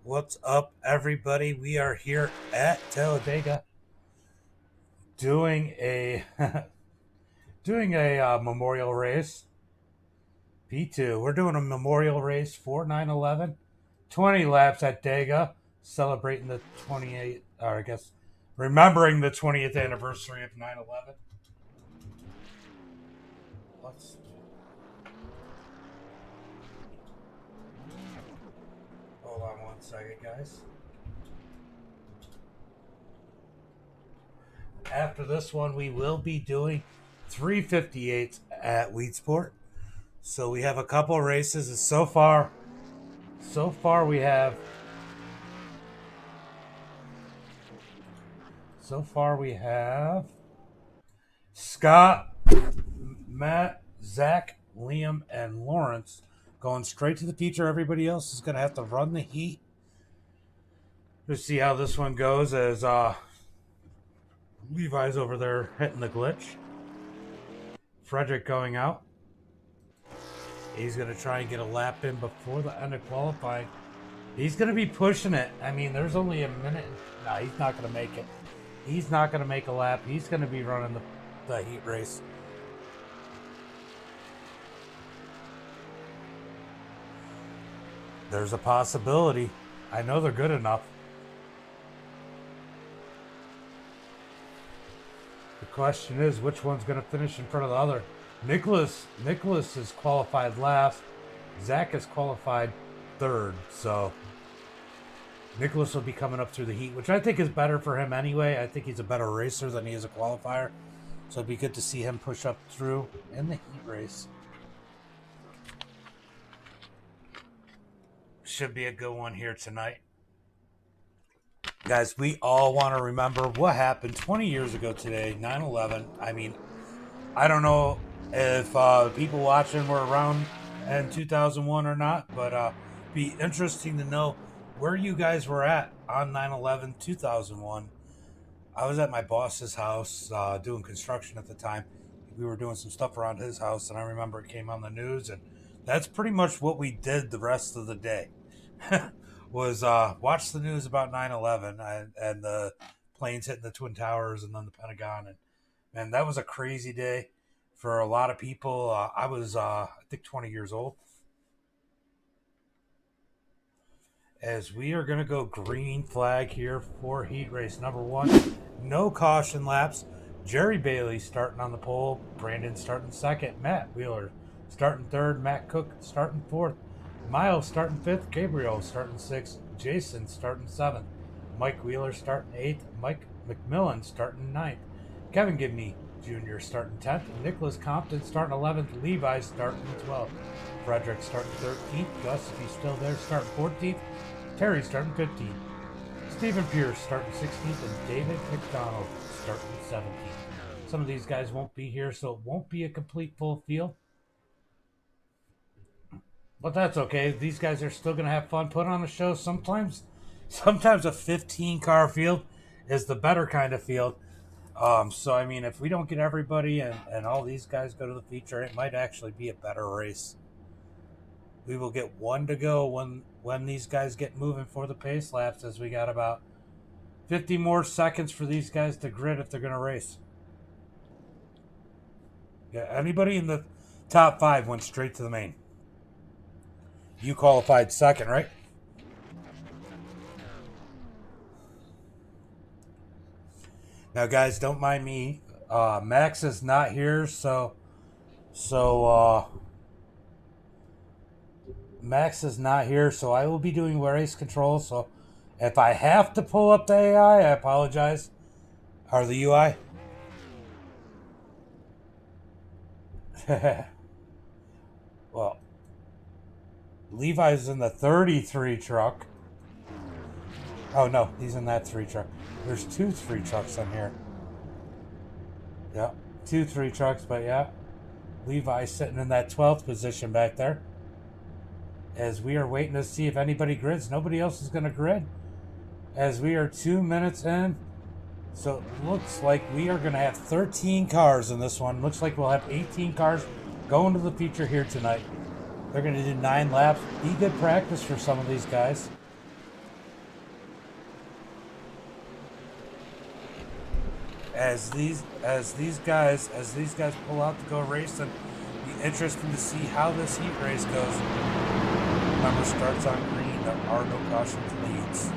What's up, everybody? We are here at Dega doing a memorial race. P2. We're doing a memorial race for 9/11. 20 laps at Dega, celebrating the 28th, or I guess remembering the 20th anniversary of 9/11. Let's hold on one second, guys. After this one, we will be doing 358s at Weedsport. So we have a couple of races. So far we have Scott, Matt, Zach, Liam, and Lawrence going straight to the feature. Everybody else is going to have to run the heat. Let's see how this one goes as Levi's over there hitting the glitch. Frederick going out. He's going to try and get a lap in before the end of qualifying. He's going to be pushing it. I mean, there's only a minute. No, he's not going to make it. He's not going to make a lap. He's going to be running the heat race. There's a possibility. I know they're good enough. The question is, which one's going to finish in front of the other? Nicholas is qualified last. Zach is qualified third. So Nicholas will be coming up through the heat, which I think is better for him anyway. I think he's a better racer than he is a qualifier. So it'd be good to see him push up through in the heat race. Should be a good one here tonight. Guys, we all want to remember what happened 20 years ago today, 9/11. I mean, I don't know if people watching were around in 2001 or not, but be interesting to know where you guys were at on 9/11 2001. I was at my boss's house doing construction at the time. We were doing some stuff around his house, and I remember it came on the news, and that's pretty much what we did the rest of the day. Was watch the news about 9/11 and the planes hitting the Twin Towers and then the Pentagon. And man, that was a crazy day for a lot of people. I was, I think, 20 years old. As we are going to go green flag here for heat race number 1. No caution laps. Jerry Bailey starting on the pole. Brandon starting second. Matt Wheeler starting third. Matt Cook starting fourth. Miles starting 5th, Gabriel starting 6th, Jason starting 7th, Mike Wheeler starting 8th, Mike McMillan starting 9th, Kevin Gibney Jr. starting 10th, Nicholas Compton starting 11th, Levi starting 12th, Frederick starting 13th, Gus, if he's still there, starting 14th, Terry starting 15th, Stephen Pierce starting 16th, and David McDonald starting 17th. Some of these guys won't be here, so it won't be a complete full field. But that's okay. These guys are still going to have fun, put on a show. Sometimes a 15-car field is the better kind of field. So, I mean, if we don't get everybody and all these guys go to the feature, it might actually be a better race. We will get one to go when these guys get moving for the pace laps, as we got about 50 more seconds for these guys to grid if they're going to race. Yeah, anybody in the top 5 went straight to the main. You qualified second, right? Now, guys, don't mind me. Max is not here, so Max is not here, so I will be doing race control. So if I have to pull up the AI, I apologize. Or the UI. Well, Levi's in the 33 truck. Oh, no, he's in that 3 truck. There's 2 3 trucks in here. Yeah, 2 3 trucks, but yeah. Levi's sitting in that 12th position back there. As we are waiting to see if anybody grids. Nobody else is going to grid. As we are 2 minutes in. So it looks like we are going to have 13 cars in this one. Looks like we'll have 18 cars going to the feature here tonight. They're going to do 9 laps. Be good practice for some of these guys. as these guys pull out to go racing, be interesting to see how this heat race goes. Remember, starts on green. There are no cautions leads.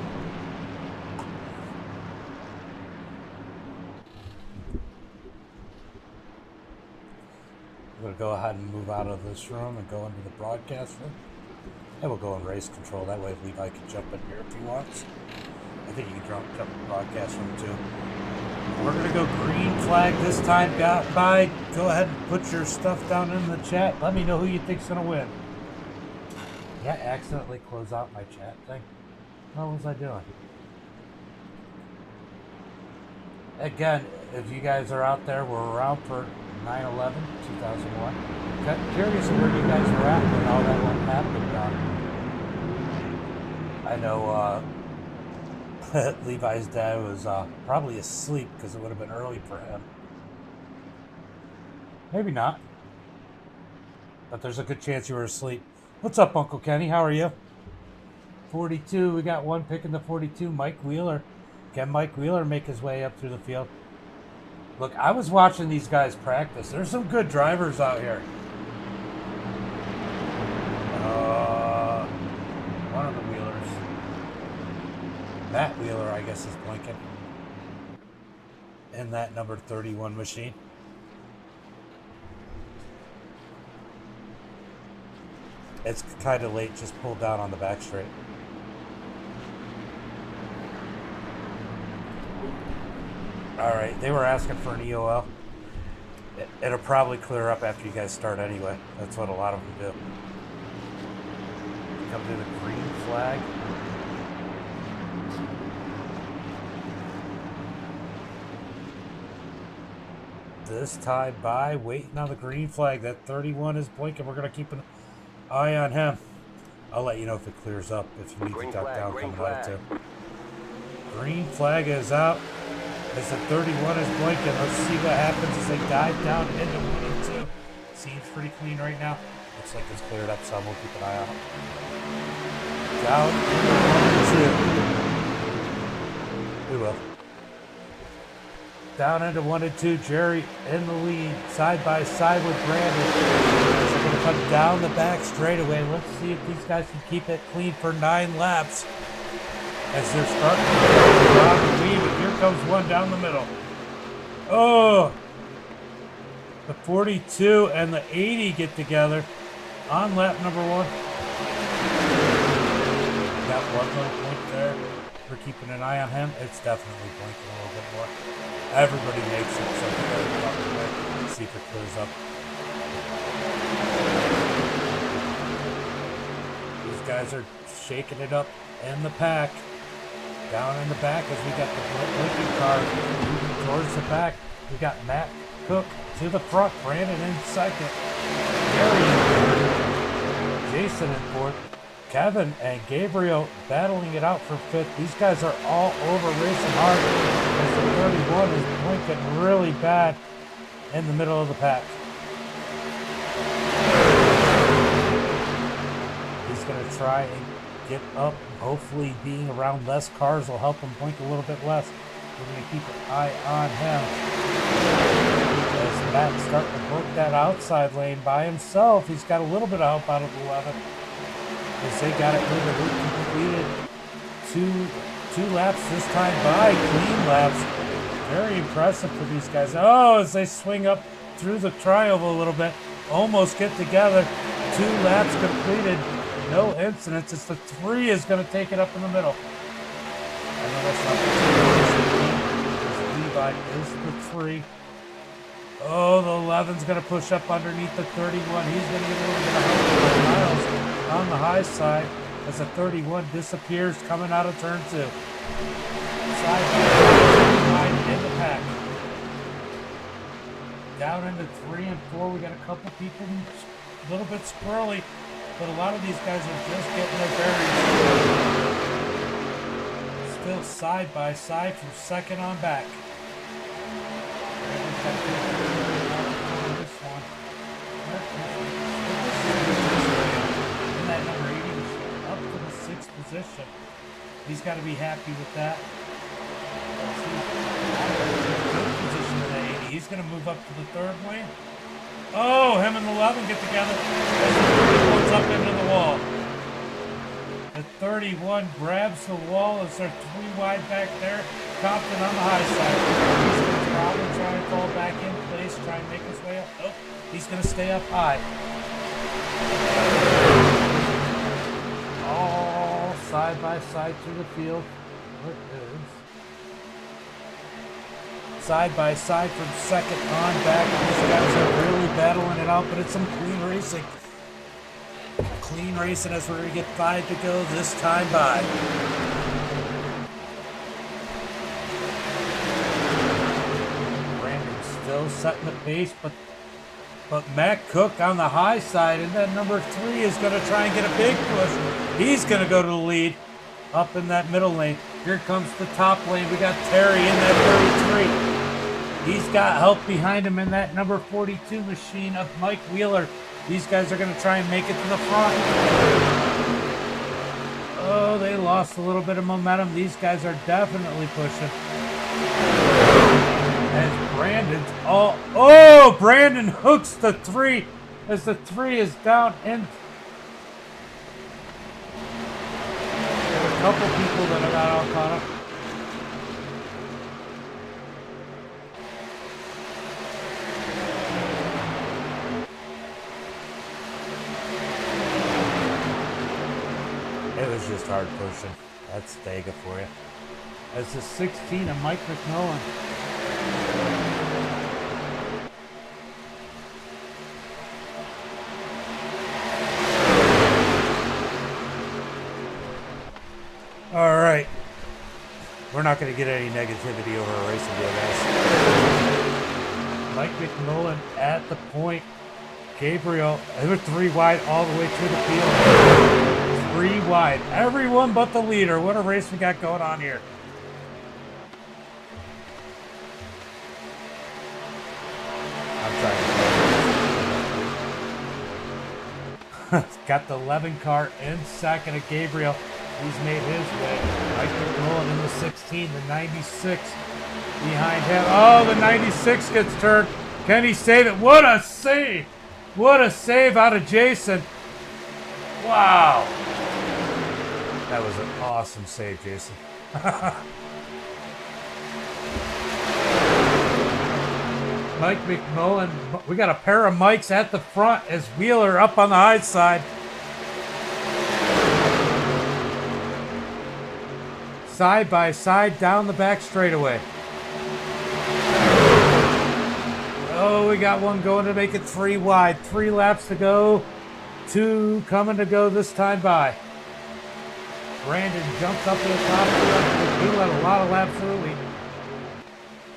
We're going to go ahead and move out of this room and go into the broadcast room. And we'll go in race control. That way Levi can jump in here if he wants. I think you can jump in the broadcast room too. We're going to go green flag this time. Bye. Go ahead and put your stuff down in the chat. Let me know who you think's going to win. Did I accidentally close out my chat thing? What was I doing? Again, if you guys are out there, we're around for 9/11/2001. Got curious where you guys were at when all that one happened. I know Levi's dad was probably asleep because it would have been early for him. Maybe not. But there's a good chance you were asleep. What's up, Uncle Kenny? How are you? 42. We got one picking the 42. Mike Wheeler. Can Mike Wheeler make his way up through the field? Look, I was watching these guys practice. There's some good drivers out here. One of the Wheelers. Matt Wheeler, I guess, is blinking. In that number 31 machine. It's kind of late, just pulled down on the back straight. Alright, they were asking for an EOL. It'll probably clear up after you guys start anyway. That's what a lot of them do. Come to the green flag. This time by, waiting on the green flag. That 31 is blinking. We're going to keep an eye on him. I'll let you know if it clears up, if you need to duck down coming out of 2. Green flag is out. As the 31 is blinking, let's see what happens as they dive down into 1 and 2. Seems pretty clean right now. Looks like it's cleared up some. We'll keep an eye on it. Down into 1 and 2. We will. Down into 1 and 2. Jerry in the lead, side by side with Brandon. They're going to come down the back straightaway. Let's see if these guys can keep it clean for 9 laps. As they're starting to rob the lead, and here comes one down the middle. Oh! The 42 and the 80 get together on lap number 1. Got one little point there. We're keeping an eye on him. It's definitely blinking a little bit more. Everybody makes it, so let's see if it clears up. These guys are shaking it up in the pack. Down in the back as we got the blinking car moving towards the back. We got Matt Cook to the front, Brandon in second, Gary in third, Jason in fourth, Kevin and Gabriel battling it out for 5th. These guys are all over racing hard as the 31 is blinking really bad in the middle of the pack. He's going to try and get up. Hopefully being around less cars will help him blink a little bit less. We're going to keep an eye on him. As Matt's starting to work that outside lane by himself. He's got a little bit of help out of 11. As they got it completed. Two laps this time by. Clean laps. Very impressive for these guys. Oh, as they swing up through the triangle a little bit. Almost get together. 2 laps completed. No incidents. It's the 3 is going to take it up in the middle. I know that's not the 2. Levi is the 3. Oh, the 11's going to push up underneath the 31. He's going to get a little bit of miles on the high side as the 31 disappears coming out of turn 2. Side by in the pack. Down into 3 and 4. We got a couple people a little bit squirrely. But a lot of these guys are just getting their bearings. Still side by side from second on back. This one. In that number 80 up to the 6th position. He's got to be happy with that. Good position He's going to move up to the third lane. Oh, him and 11 get together as the 31's up into the wall. The 31 grabs the wall as they're 3 wide back there. Compton on the high side. He's going to probably try and fall back in place, try and make his way up. Nope, he's going to stay up high. All side by side through the field. What is side by side from second on back. These guys are really battling it out, but it's some clean racing. Clean racing as we're going to get 5 to go this time by. Brandon's still setting the pace, but Matt Cook on the high side, and then number 3 is going to try and get a big push. He's going to go to the lead up in that middle lane. Here comes the top lane. We got Terry in that 33. He's got help behind him in that number 42 machine of Mike Wheeler. These guys are going to try and make it to the front. Oh, they lost a little bit of momentum. These guys are definitely pushing. As Brandon's all... Oh, Brandon hooks the 3 as the 3 is down in... There's a couple people that got all caught up. It was just hard pushing. That's Dega for you. As the 16 of Mike McMillan. All right. We're not going to get any negativity over a racing deal, guys. Mike McMillan at the point. Gabriel, they were 3 wide all the way through the field. 3 wide. Everyone but the leader. What a race we got going on here. I'm sorry. Got the 11 car in second of Gabriel. He's made his way. Mike McMillan in the 16, the 96 behind him. Oh, the 96 gets turned. Can he save it? What a save! What a save out of Jason. Wow. That was an awesome save, Jason. Mike McMillan. We got a pair of Mikes at the front as Wheeler up on the high side. Side by side down the back straightaway. Oh, we got one going to make it 3 wide. 3 laps to go. 2 coming to go this time by. Brandon jumps up to the top. He led a lot of laps early.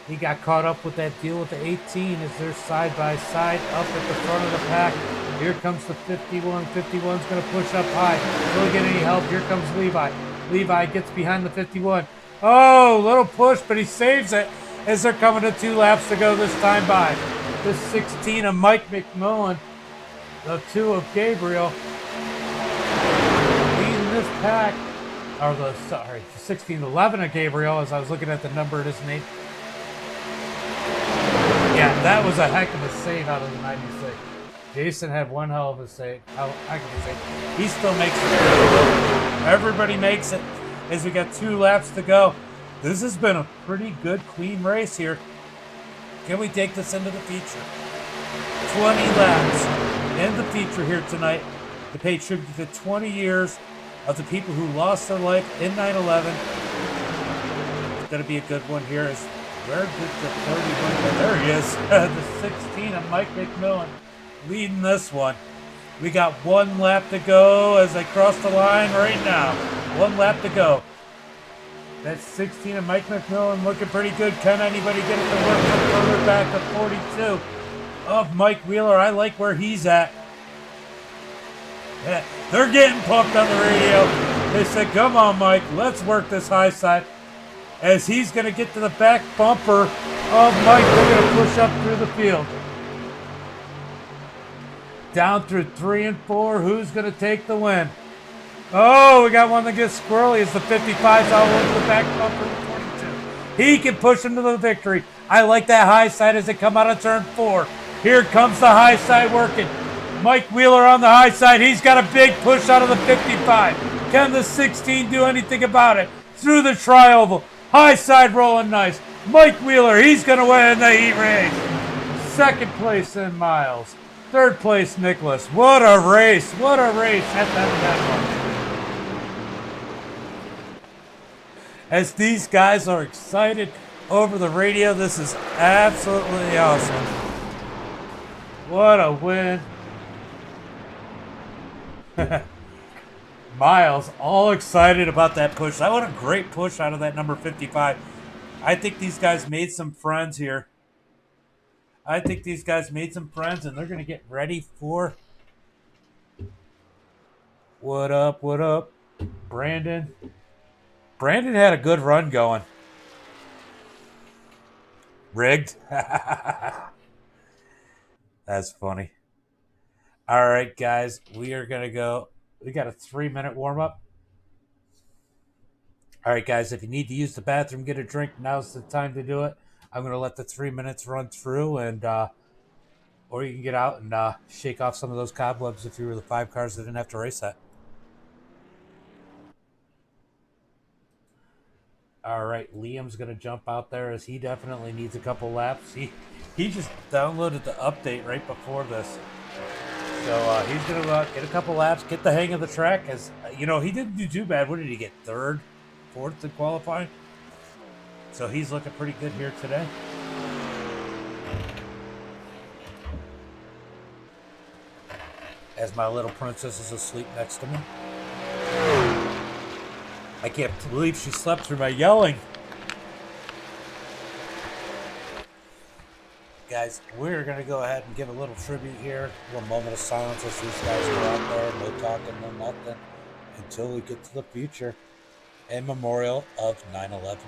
He got caught up with that deal with the 18 as they're side by side up at the front of the pack. Here comes the 51. 51's going to push up high. Don't get any help. Here comes Levi. Levi gets behind the 51. Oh, little push, but he saves it as they're coming to 2 laps to go this time by. The 16 of Mike McMillan. The 2 of Gabriel. Leading this pack. Or the 16, 11 of Gabriel, as I was looking at the number of his name. Yeah, that was a heck of a save out of the 96. Jason had one hell of a save. He still makes it. Everybody makes it as we got 2 laps to go. This has been a pretty good, clean race here. Can we take this into the feature? 20 laps in the feature here tonight to pay tribute to 20 years of the people who lost their life in 9/11. It's going to be a good one here. Where did the 31 go? There he is. The 16 of Mike McMillan leading this one. We got 1 lap to go as they cross the line right now. 1 lap to go. That's 16 of Mike McMillan looking pretty good. Can anybody get it to work further back to 42 of Mike Wheeler? I like where he's at. Yeah, they're getting pumped on the radio. They said, come on, Mike, let's work this high side. As he's going to get to the back bumper of Mike, they're going to push up through the field. Down through 3 and 4, who's going to take the win? Oh, we got one that gets squirrely as the 55's all over the back bumper of 42. He can push him to the victory. I like that high side as they come out of turn 4. Here comes the high side working. Mike Wheeler on the high side. He's got a big push out of the 55. Can the 16 do anything about it? Through the tri-oval. High side rolling nice. Mike Wheeler, he's going to win the heat race. Second place in Miles. Third place, Nicholas. What a race. What a race at that one. As these guys are excited over the radio, this is absolutely awesome. What a win. Miles, all excited about that push. That was a great push out of that number 55. I think these guys made some friends here. I think these guys made some friends, and they're going to get ready for... What up, Brandon? Brandon had a good run going. Rigged? That's funny. All right, guys, we are going to go. We got a 3-minute warm-up. All right, guys, if you need to use the bathroom, get a drink, now's the time to do it. I'm going to let the 3 minutes run through, and or you can get out and shake off some of those cobwebs if you were the 5 cars that didn't have to race that. All right, Liam's going to jump out there as he definitely needs a couple laps. He just downloaded the update right before this. So he's going to get a couple laps, get the hang of the track. As you know, he didn't do too bad. What did he get? 3rd, 4th in qualifying? So he's looking pretty good here today. As my little princess is asleep next to me. I can't believe she slept through my yelling. Guys, we're going to go ahead and give a little tribute here. A little moment of silence as these guys go out there. No talking, no nothing. Until we get to the future. In memorial of 9/11.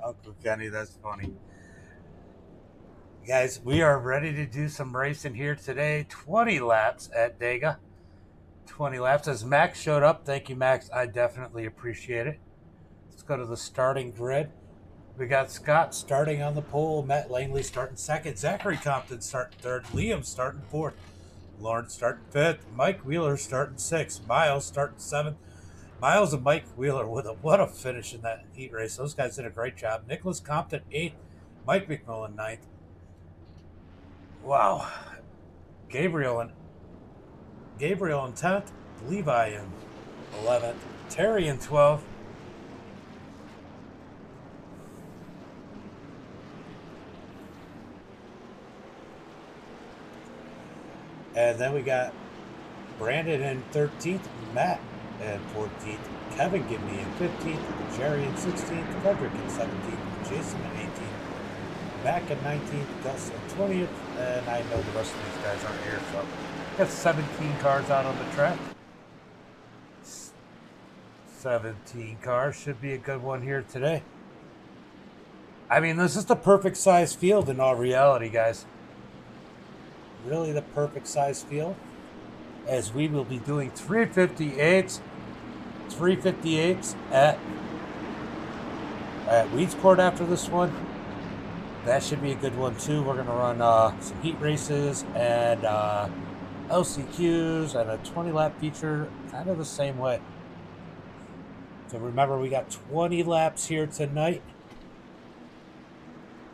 Uncle Kenny, that's funny. Guys, we are ready to do some racing here today. 20 laps at Dega. 20 laps. As Max showed up, thank you, Max. I definitely appreciate it. Let's go to the starting grid. We got Scott starting on the pole, Matt Langley starting second, Zachary Compton starting third, Liam starting fourth, Lawrence starting fifth, Mike Wheeler starting sixth, Miles starting seventh. Miles and Mike Wheeler with what a finish in that heat race. Those guys did a great job. Nicholas Compton eighth, Mike McMillan ninth. Wow. Gabriel in 10th, Levi in 11th, Terry in 12th. And then we got Brandon in 13th, Matt in 14th, Kevin Gibney in 15th, Jerry in 16th, Frederick in 17th, Jason in 18th, Mac in 19th, Gus in 20th, and I know the rest of these guys aren't here, so got 17 cars out on the track. 17 cars, should be a good one here today. I mean, this is the perfect size field in all reality, guys. Really the perfect size field, as we will be doing 358s at Weeds Court after this one. That should be a good one too. We're going to run some heat races and LCQs and a 20-lap feature, kind of the same way. So remember, we got 20 laps here tonight.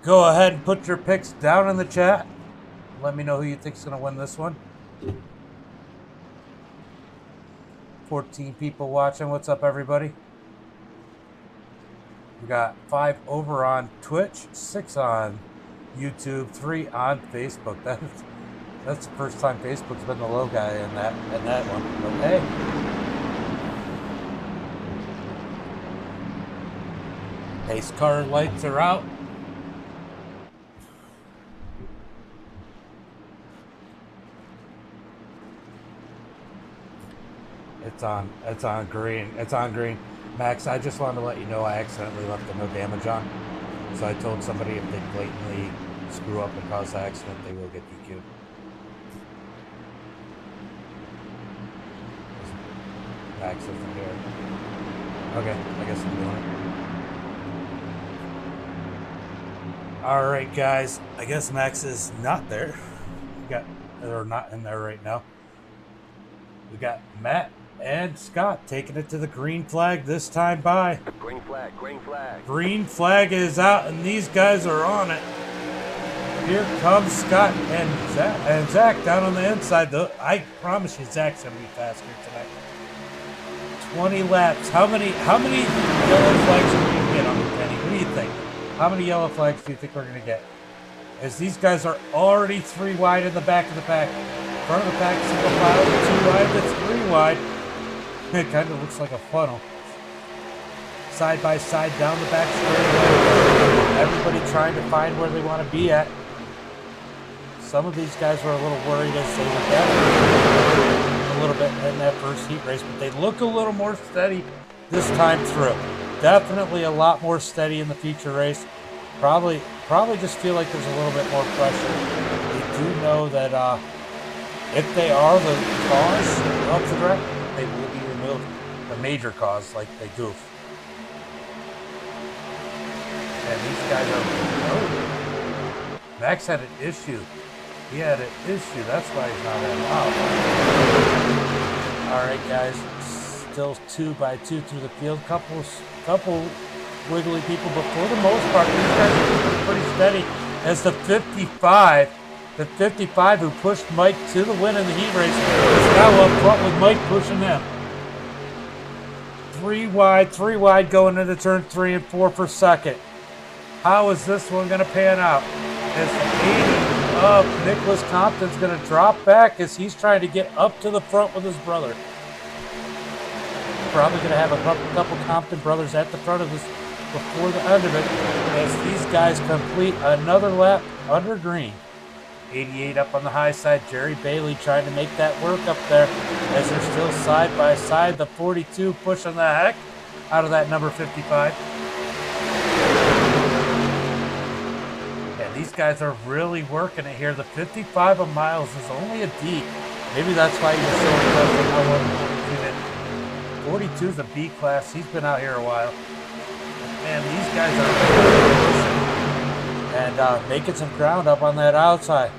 Go ahead and put your picks down in the chat. Let me know who you think is going to win this one. 14 people watching. What's up, everybody? We got 5 over on Twitch, 6 on YouTube, 3 on Facebook. That's the first time Facebook's been the low guy in that one. But hey. Pace car lights are out. It's on green. It's on green. Max, I just wanted to let you know I accidentally left the no damage on. So I told somebody if they blatantly screw up and cause the accident, they will get DQ'd. Max isn't here. Okay, I guess I'm doing it. Alright guys, I guess Max is not there. Or not in there right now. We got Matt and Scott taking it to the green flag this time by. Green flag, green flag. Green flag is out, and these guys are on it. Here comes Scott and Zach down on the inside. I promise you, Zach's gonna be faster tonight. 20 laps. How many yellow flags are we gonna get on the penny? What do you think? How many yellow flags do you think we're gonna get? As these guys are already 3 wide in the back of the pack. Front of the pack, single file, 2 wide, that's 3 wide. It kind of looks like a funnel. Side by side down the back straightaway. Everybody trying to find where they want to be at. Some of these guys were a little worried as they were down a little bit in that first heat race, but they look a little more steady this time through. Definitely a lot more steady in the feature race. Probably just feel like there's a little bit more pressure. They do know that if they are the cause of the wreck, they will be removed. The major cause, like they goof. And these guys are... Oh. Max had an issue. He had an issue. That's why he's not allowed. Alright, guys. Still 2 by 2 through the field. Couple wiggly people, but for the most part, these guys are pretty steady. As the 55 who pushed Mike to the win in the heat race is now up front with Mike pushing them. 3 wide going into turn 3 and 4 for second. How is this one going to pan out? As the 80 of Nicholas Compton's going to drop back as he's trying to get up to the front with his brother. Probably going to have a couple Compton brothers at the front of this before the end of it, as these guys complete another lap under green. 88 up on the high side. Jerry Bailey trying to make that work up there as they're still side by side. The 42 pushing the heck out of that number 55. And these guys are really working it here. The 55 of Miles is only a D. Maybe that's why he was so impressed with how well 42 is a B class. He's been out here a while. Man, these guys are and making some ground up on that outside.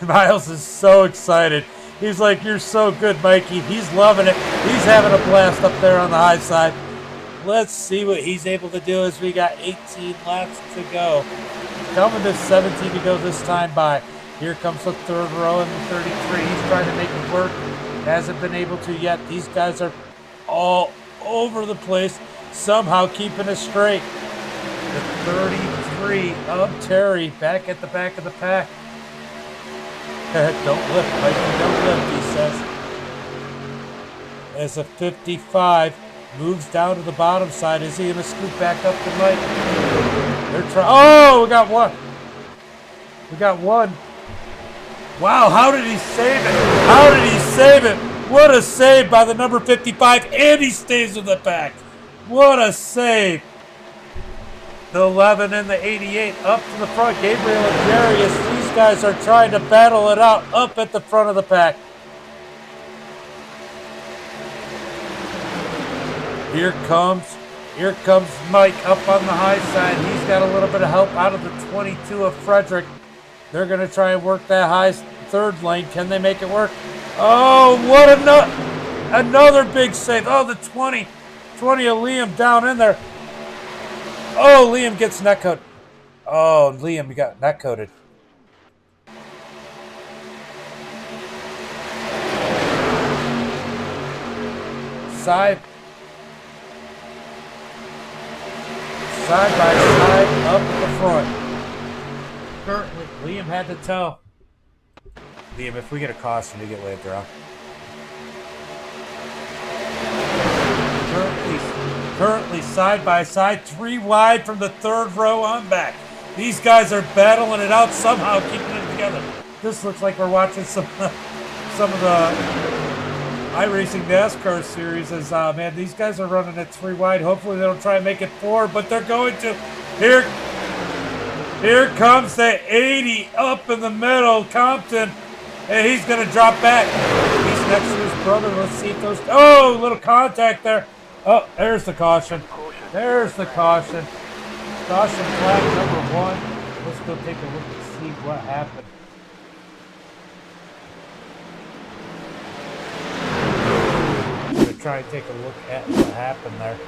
Miles is so excited. He's like, "You're so good, Mikey." He's loving it. He's having a blast up there on the high side. Let's see what he's able to do as we got 18 laps to go. Coming to 17 to go this time by. Here comes the third row in the 33. He's trying to make it work. Hasn't been able to yet. These guys are all over the place, somehow keeping it straight. The 33 of Terry back at the back of the pack. Don't lift, Mikey, don't lift, he says. As a 55 moves down to the bottom side, is he going to scoop back up to Mike? They're trying. Oh, we got one. We got one. Wow, how did he save it? How did he save it? What a save by the number 55, and he stays with the pack. What a save. The 11 and the 88 up to the front. Gabriel and Darius, these guys are trying to battle it out up at the front of the pack. Here comes Mike up on the high side. He's got a little bit of help out of the 22 of Frederick. They're going to try and work that high third lane. Can they make it work? Oh, what another big save. Oh, the 20 of Liam down in there. Oh, Liam gets net coated. Oh, Liam, you got net coated. Side by side up the front. Currently, Liam had to tell. Liam, if we get a caution, you get waved around. Currently side by side, 3 wide from the third row on back. These guys are battling it out, somehow keeping it together. This looks like we're watching some of the iRacing NASCAR series. As man, these guys are running at 3 wide. Hopefully they don't try and make it 4, but they're going to. Here comes the 80 up in the middle, Compton, and he's going to drop back. He's next to his brother. Let's see if those. Oh, little contact there. Oh, there's the caution. There's the caution. Caution flag number 1. Let's go take a look and see what happened. I'm going to try and take a look at what happened there.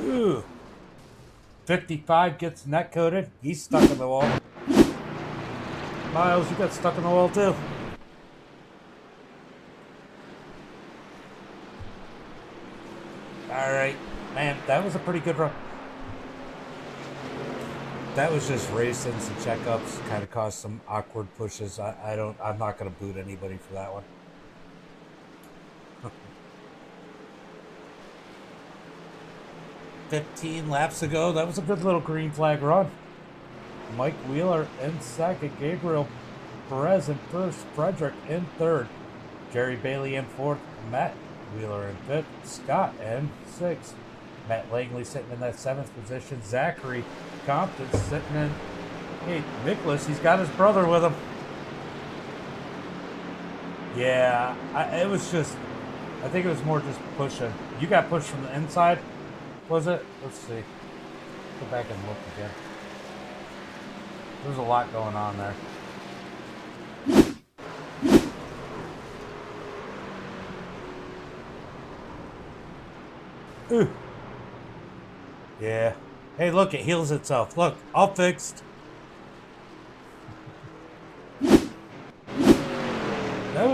Ooh. 55 gets net coated. He's stuck in the wall. Miles, you got stuck in the wall too. Alright. Man, that was a pretty good run. That was just racing, some checkups, kind of caused some awkward pushes. I'm not gonna boot anybody for that one. 15 laps ago, that was a good little green flag run. Mike Wheeler in second, Gabriel Perez in first, Frederick in third, Jerry Bailey in fourth, Matt Wheeler in fifth, Scott in sixth, Matt Langley sitting in that 7th position, Zachary Compton sitting in 8th. Nicholas, he's got his brother with him. Yeah, I think it was more just pushing. You got pushed from the inside, was it? Let's see. Go back and look again. There's a lot going on there. Ooh. Yeah. Hey, look, it heals itself. Look, all fixed. That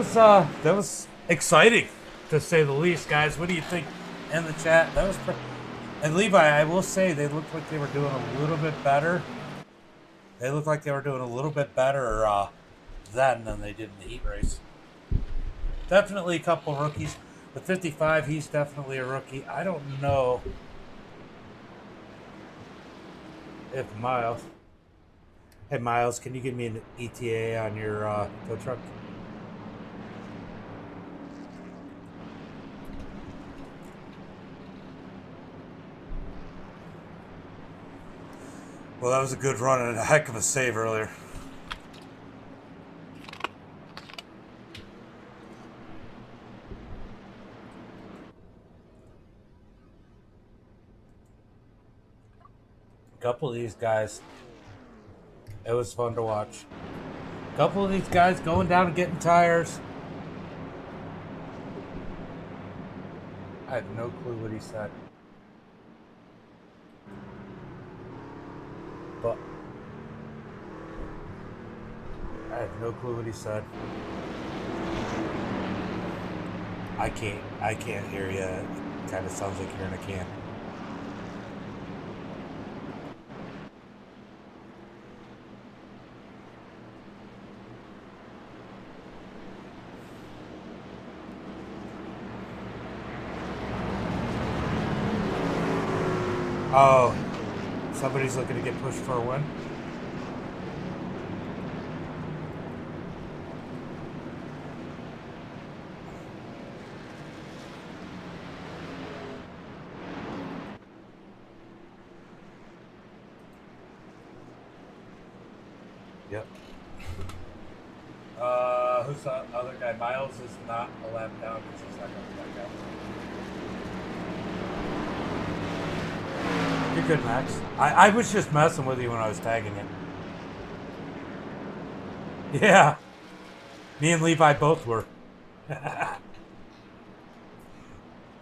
was exciting, to say the least, guys. What do you think in the chat? That was and Levi, I will say they looked like they were doing a little bit better. They looked like they were doing a little bit better then than they did in the heat race. Definitely a couple rookies. The 55, he's definitely a rookie. I don't know if Miles. Hey, Miles, can you give me an ETA on your tow truck? Well, that was a good run and a heck of a save earlier. couple of these guys, it was fun to watch. A couple of these guys going down and getting tires. I have no clue what he said. But I have no clue what he said. I can't hear you. It kind of sounds like you're in a can. Oh, somebody's looking to get pushed for a win. Yep. Who's the other guy? Miles is not a lap down because he's not going to back out. You're good, Max. I was just messing with you when I was tagging it. Yeah. Me and Levi both were.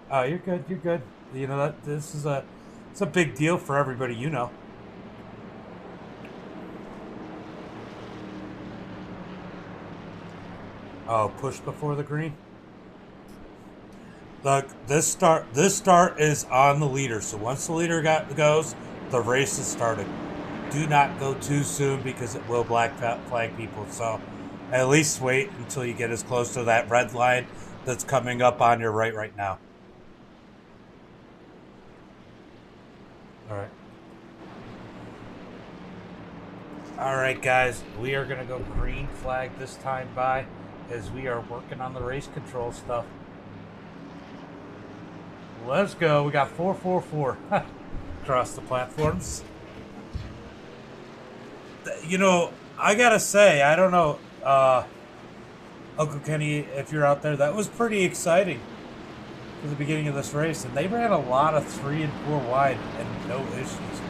Oh, you're good. You're good. You know that it's a big deal for everybody, you know. Oh, push before the green. Look, this start is on the leader. So once the leader goes, the race is started. Do not go too soon because it will black flag people. So at least wait until you get as close to that red line that's coming up on your right now. All right. All right, guys. We are going to go green flag this time by as we are working on the race control stuff. Let's go. We got 444 across the platforms. You know, I got to say, I don't know, Uncle Kenny, if you're out there, that was pretty exciting for the beginning of this race. And they ran a lot of 3 and 4 wide and no issues.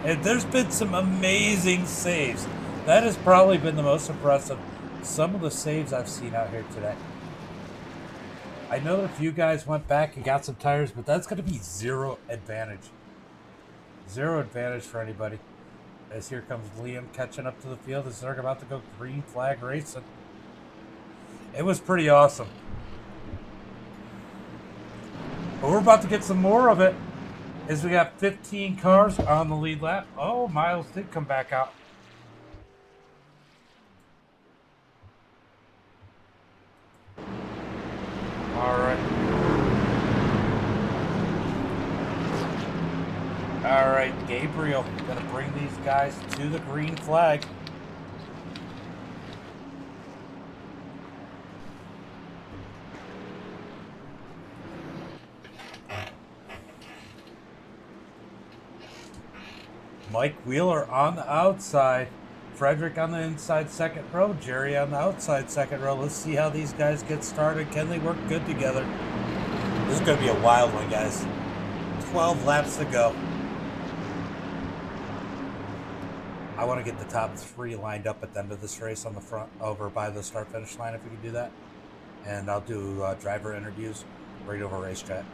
And there's been some amazing saves. That has probably been the most impressive. Some of the saves I've seen out here today. I know that a few guys went back and got some tires, but that's going to be zero advantage. Zero advantage for anybody. As here comes Liam catching up to the field as they're about to go green flag racing. It was pretty awesome. But we're about to get some more of it as we got 15 cars on the lead lap. Oh, Miles did come back out. All right. All right, Gabriel, gonna bring these guys to the green flag. Mike Wheeler on the outside. Frederick on the inside second row. Jerry on the outside second row. Let's see how these guys get started. Can they work good together? This is going to be a wild one, guys. 12 laps to go. I want to get the top 3 lined up at the end of this race on the front over by the start-finish line if we can do that. And I'll do driver interviews right over racetrack.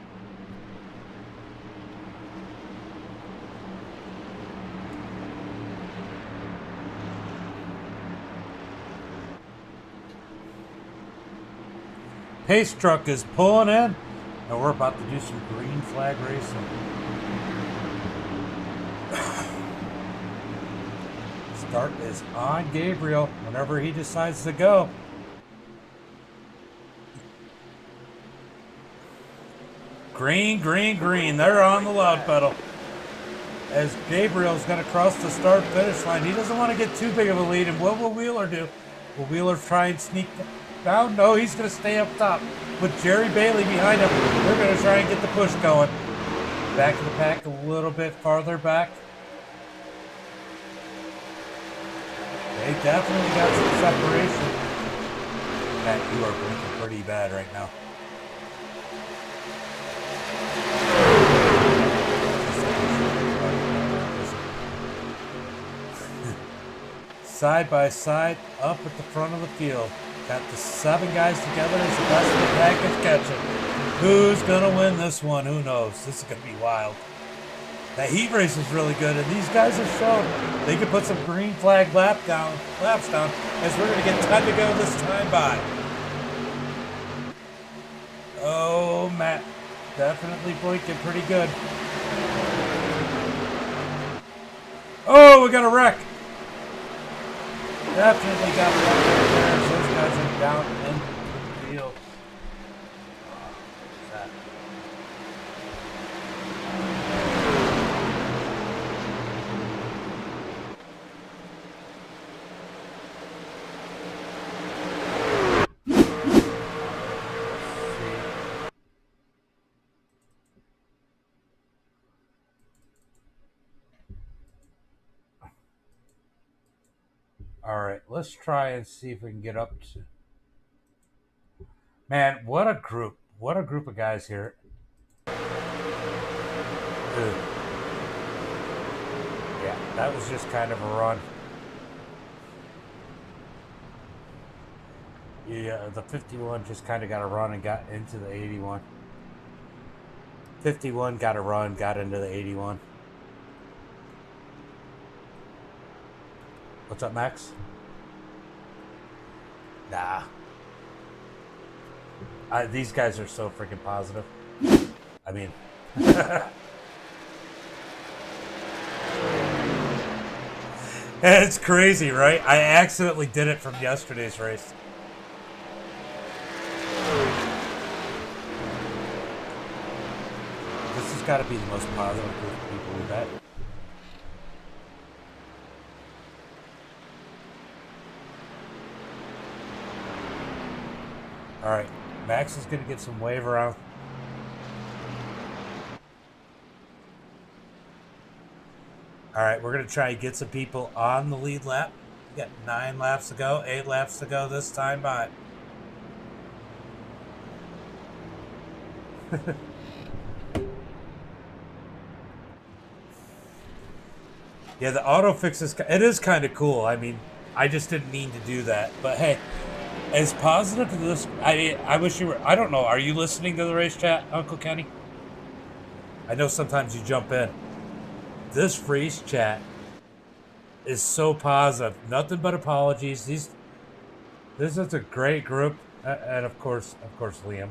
Pace truck is pulling in, and we're about to do some green flag racing. Start is on Gabriel whenever he decides to go. Green, green, green. They're on the loud pedal. As Gabriel's going to cross the start-finish line. He doesn't want to get too big of a lead, and what will Wheeler do? Will Wheeler try and sneak down? No, he's going to stay up top with Jerry Bailey behind him. They're going to try and get the push going. Back of the pack a little bit farther back. They definitely got some separation. Matt, you are blinking pretty bad right now. side by side up at the front of the field. Got the 7 guys together as the best of the package catching. Who's going to win this one? Who knows? This is going to be wild. That heat race is really good, and these guys have shown they can put some green flag laps down, as we're going to get 10 to go this time by. Oh, Matt, definitely blinking pretty good. Oh, we got a wreck. Definitely got a wreck right there. Those guys are down in the field. All right, let's try and see if we can get up to. Man, what a group! What a group of guys here. Dude. Yeah, that was just kind of a run. Yeah, the 51 just kind of got a run and got into the 81. 51 got a run, got into the 81. What's up, Max? Nah. These guys are so freaking positive. I mean... It's crazy, right? I accidentally did it from yesterday's race. This has got to be the most positive group of people we've had. All right, Max is going to get some wave around. All right, we're going to try and get some people on the lead lap. We got 9 laps to go, 8 laps to go this time by. Yeah, the auto fix is, it is kind of cool. I mean, I just didn't mean to do that. But hey, as positive to this, I wish you were, I don't know, are you listening to the race chat, Uncle Kenny? I know sometimes you jump in. This race chat is so positive. Nothing but apologies. This is a great group. And of course, Liam.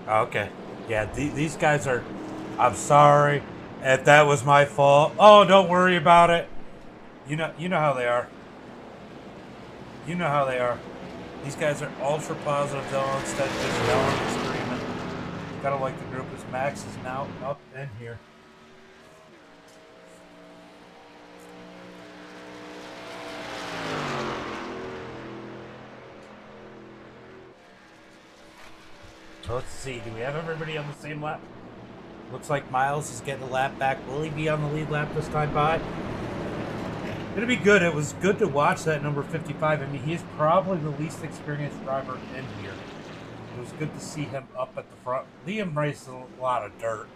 Okay. Yeah, these guys are... I'm sorry if that was my fault. Oh, don't worry about it. You know how they are. You know how they are. These guys are ultra positive though, instead of just yelling and screaming. Gotta like the group as Max is now up in here. So let's see, do we have everybody on the same lap? Looks like Miles is getting a lap back. Will he be on the lead lap this time by? It'll be good. It was good to watch that number 55. I mean, he is probably the least experienced driver in here. It was good to see him up at the front. Liam raced a lot of dirt.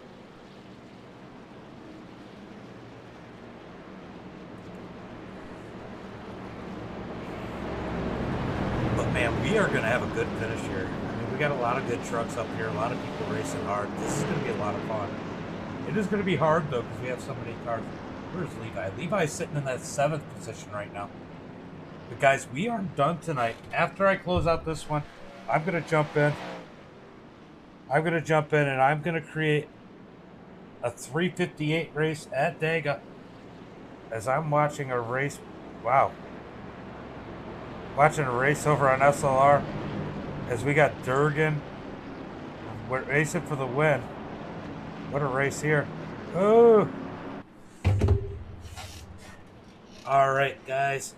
But man, we are going to have a good finish here. I mean, we got a lot of good trucks up here. A lot of people racing hard. This is going to be a lot of fun. It is going to be hard, though, because we have so many cars. Where's Levi? Levi's sitting in that 7th position right now. But guys, we aren't done tonight. After I close out this one, I'm going to jump in. I'm going to jump in and I'm going to create a 358 race at Dega. As I'm watching a race. Wow. Watching a race over on SLR. As we got Durgan. We're racing for the win. What a race here. Oh. All right, guys.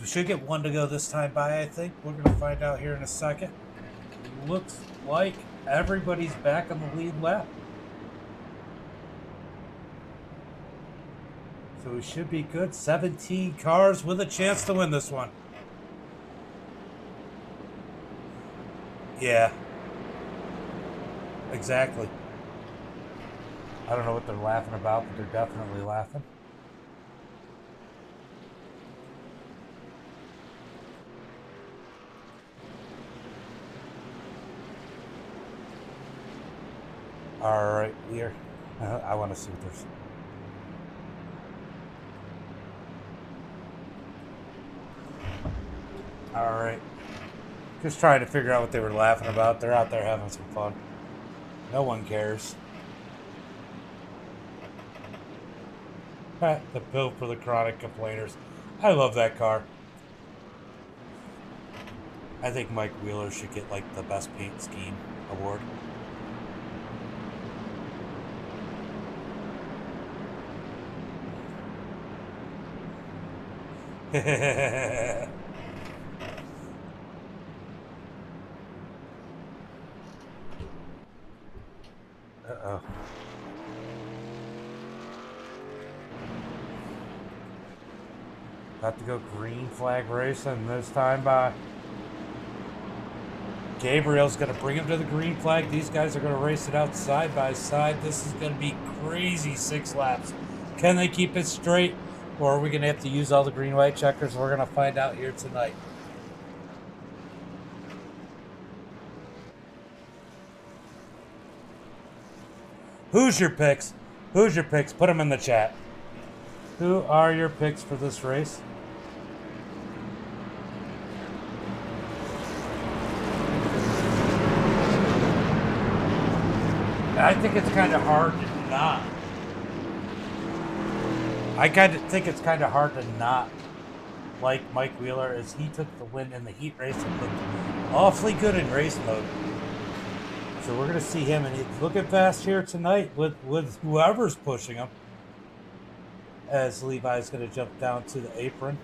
We should get 1 to go this time by, I think. We're going to find out here in a second. Looks like everybody's back on the lead lap. So we should be good. 17 cars with a chance to win this one. Yeah. Exactly. I don't know what they're laughing about, but they're definitely laughing. All right, here. I want to see what there's. All right. Just trying to figure out what they were laughing about. They're out there having some fun. No one cares. The bill for the chronic complainers. I love that car. I think Mike Wheeler should get like the best paint scheme award. Uh-oh. About to go green flag racing this time by. Gabriel's going to bring him to the green flag. These guys are going to race it out side by side. This is going to be crazy 6 laps. Can they keep it straight? Or are we going to have to use all the green-white checkers? We're going to find out here tonight. Who's your picks? Who's your picks? Put them in the chat. Who are your picks for this race? I think it's kind of hard to not. I kind of think it's kind of hard to not like Mike Wheeler, as he took the win in the heat race and looked awfully good in race mode. So we're going to see him, and he's looking fast here tonight with whoever's pushing him. As Levi's going to jump down to the apron.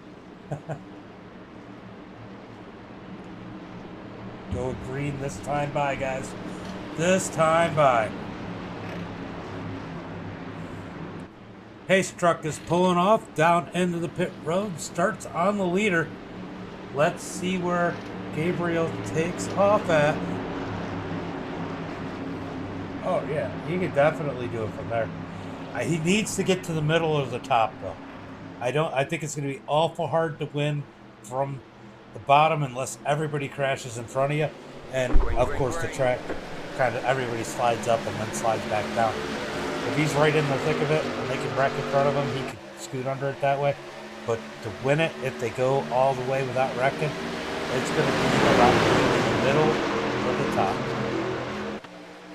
Go green this time by, guys. This time by. Pace truck is pulling off down into the pit road. Starts on the leader. Let's see where Gabriel takes off at. Oh, yeah. He could definitely do it from there. He needs to get to the middle or the top, though. I think it's going to be awful hard to win from the bottom unless everybody crashes in front of you. And, of course, the track kind of everybody slides up and then slides back down. If he's right in the thick of it and they can wreck in front of him, he could scoot under it that way. But to win it, if they go all the way without wrecking, it's going to be about in the middle or the top.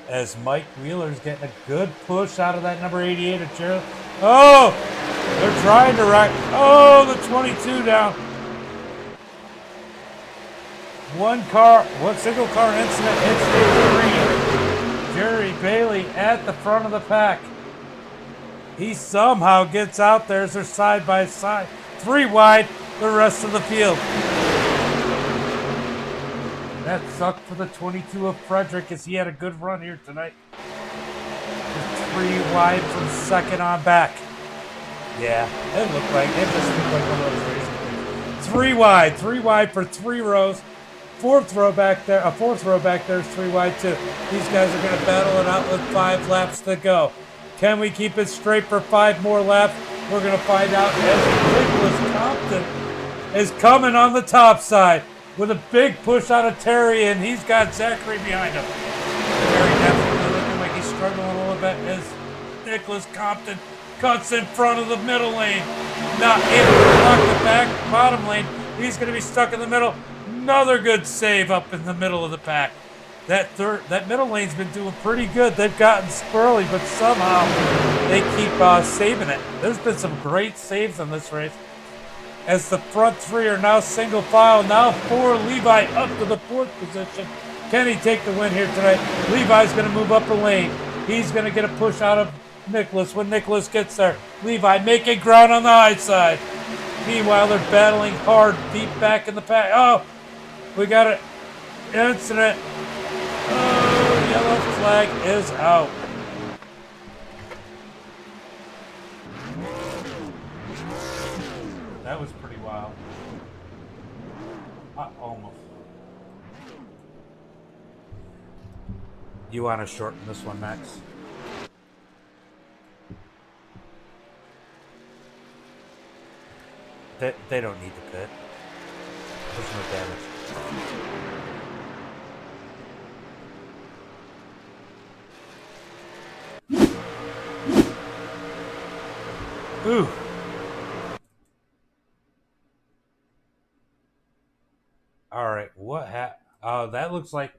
As Mike Wheeler's getting a good push out of that number 88 of Gerald. Oh! They're trying to wreck. Oh, the 22 down. One single car incident hits the green. Jerry Bailey at the front of the pack. He somehow gets out there as they're side by side. 3 wide, the rest of the field. That sucked for the 22 of Frederick, as he had a good run here tonight. Just 3 wide from second on back. Yeah, it looked like one of those races. 3 wide for 3 rows. Fourth row back there is 3 wide too. These guys are going to battle it out with 5 laps to go. Can we keep it straight for 5 more laps? We're going to find out as Nicholas Compton is coming on the top side with a big push out of Terry, and he's got Zachary behind him. Terry definitely looking like he's struggling a little bit as Nicholas Compton cuts in front of the middle lane. Not able to block the back bottom lane. He's going to be stuck in the middle. Another good save up in the middle of the pack. That middle lane's been doing pretty good. They've gotten squirrely, but somehow they keep saving it. There's been some great saves in this race. As the front 3 are now single file. Now 4, Levi up to the 4th position. Can he take the win here tonight? Levi's going to move up the lane. He's going to get a push out of Nicholas when Nicholas gets there. Levi making ground on the high side. Meanwhile, they're battling hard deep back in the pack. Oh, we got an incident. Oh, yellow flag is out. That was pretty wild. Almost. You want to shorten this one, Max? They don't need the pit. There's no damage. Ooh. All right. What oh, that looks like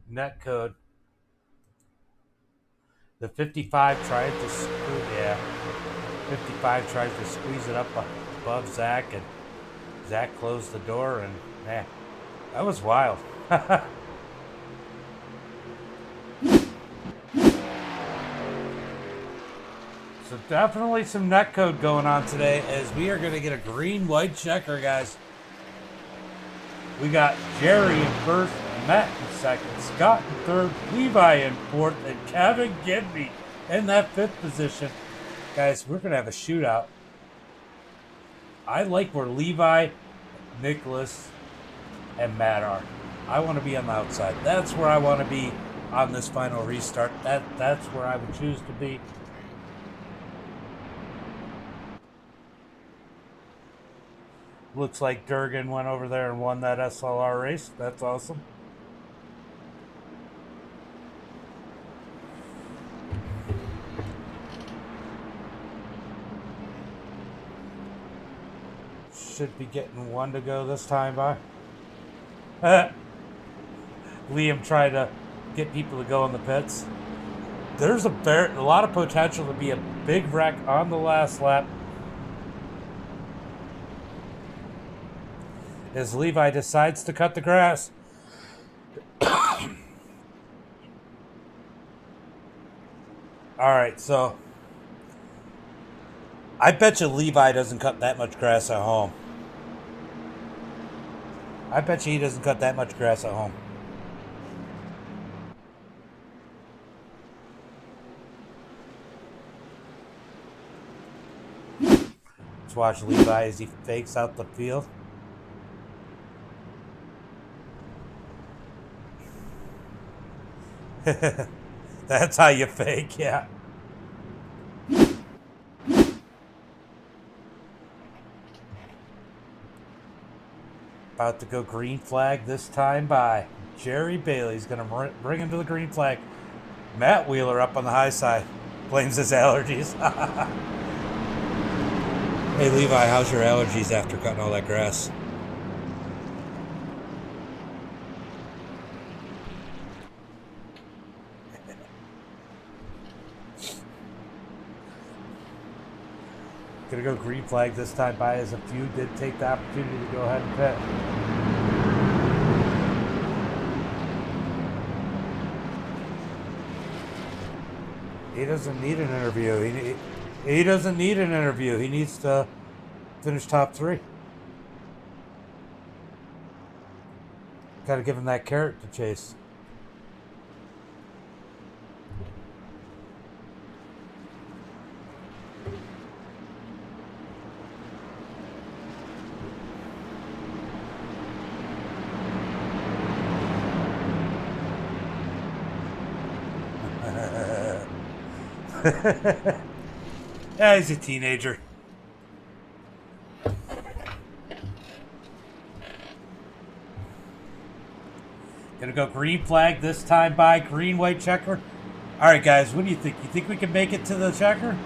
net code. The 55 tried to yeah. 55 tried to squeeze it up above Zach, and Zach closed the door, and man, that was wild. So definitely some netcode going on today, as we are going to get a green-white checker, guys. We got Jerry in first, Matt in second, Scott in third, Levi in fourth, and Kevin Gidney in that fifth position. Guys, we're going to have a shootout. I like where Levi, Nicholas, and Matt are. I want to be on the outside. That's where I want to be on this final restart. That's where I would choose to be. Looks like Durgan went over there and won that SLR race. That's awesome. Should be getting one to go this time by. Liam tried to get people to go in the pits. There's a lot of potential to be a big wreck on the last lap. As Levi decides to cut the grass. All right, so I bet you Levi doesn't cut that much grass at home. I bet you he doesn't cut that much grass at home. Let's watch Levi as he fakes out the field. That's how you fake, yeah. About to go green flag this time by Jerry Bailey's going to bring him to the green flag. Matt Wheeler up on the high side. Blames his allergies. Hey, Levi, how's your allergies after cutting all that grass? Gonna go green flag this time by, as a few did take the opportunity to go ahead and pit. He doesn't need an interview. He doesn't need an interview. He needs to finish top 3. Got to give him that carrot to chase. Yeah, he's a teenager. Gonna go green flag this time by green white checker. All right, guys, what do you think? You think we can make it to the checker?